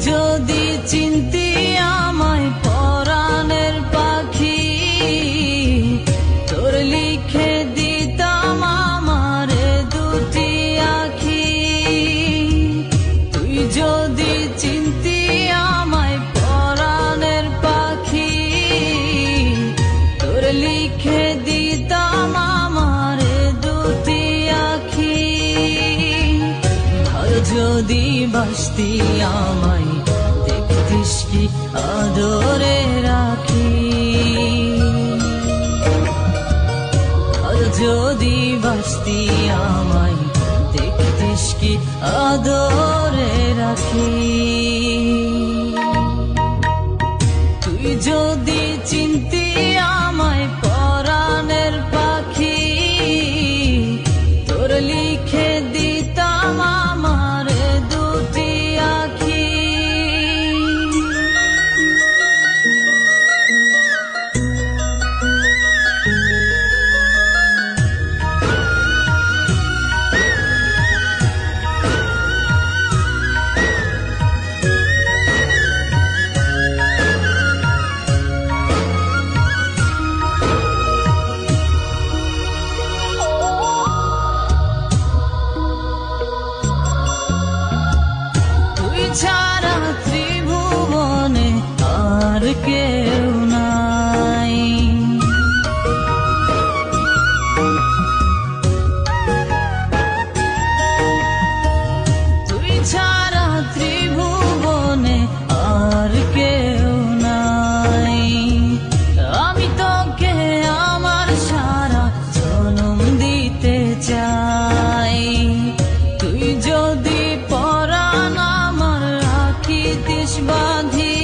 যদি চিনতি আমায় পরাণের পাখি, তোর লিখে দিতাম আমারে দুটি আখি। তুই যদি চিনতি আমায় পরাণের পাখি, তোর লিখে দিতাম আমারে দুটি আখি। ভালো যদি বাসতি আমায় দেখতিস কি আদরে রাখি। ভালো যদি বাসতি আমায় দেখতিস কি আদরে রাখি। তুই যদি চিনতি আমায় পরাণের পাখি, তোর লিখে দিতাম আমারে দুটি আখি। ছাড়া ত্রিভুবনে আর কেউ নাই। তুই ছাড়া ত্রিভুবনে আর কেউ নাই। আমি তোকে আমার সারা জনম দিতে চাই। তুই যদি পরাণ বাঁধি,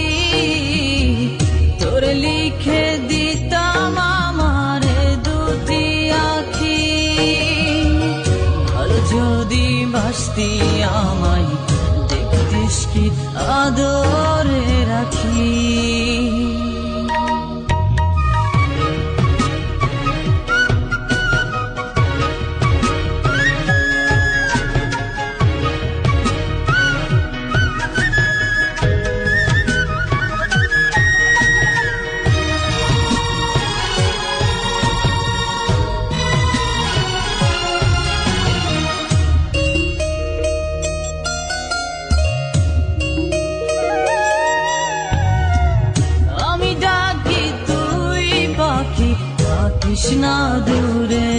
তোর লিখে দিতাম আমারে দুটি আখি। ভালো যদি বাসতি আমায় দেখতিস কি আদরে রাখি। কৃষ্ণা দূরে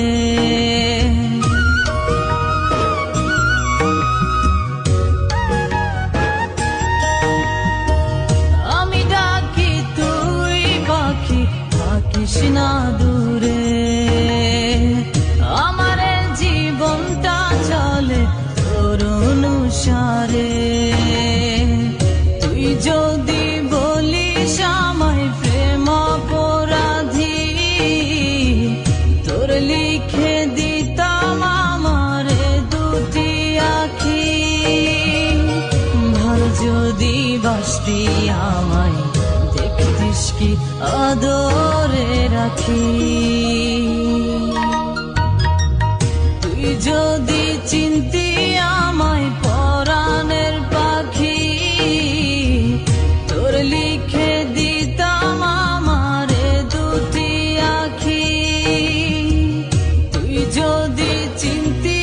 আমি ডাকি, তুই পাখি থাকিস না দূরে। আমার জীবনটা চলে তোর অনুসারে। তুই যদি বলিস আমায় প্রেম অপরাধী, তোর লিখে দিতাম আমারে দুটি আখি। ভালো যদি বাসতি আমায় দেখতিস কি আদরে রাখি। তুই যদি চিনতি আমায় পরাণের পাখি, তোর লিখে দিতাম আমারে দুটি আখি। তুই যদি চিনতি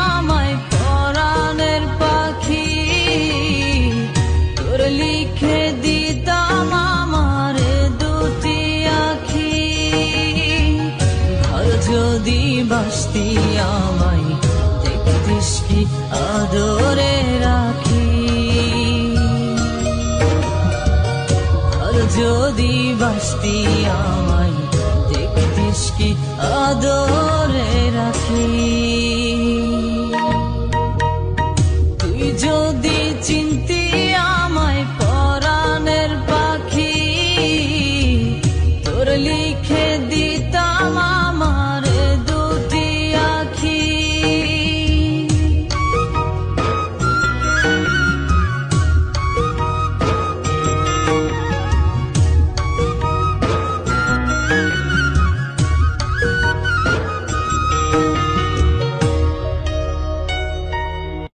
আমায় পরাণের পাখি, তোর লিখে দিতাম আমারে দুটি আখি। ভালো যদি বাসতি আমায় দেখতিস কি আদরে রাখি। ভালো যদি বাসতি আমায় দেখতিস কি আদর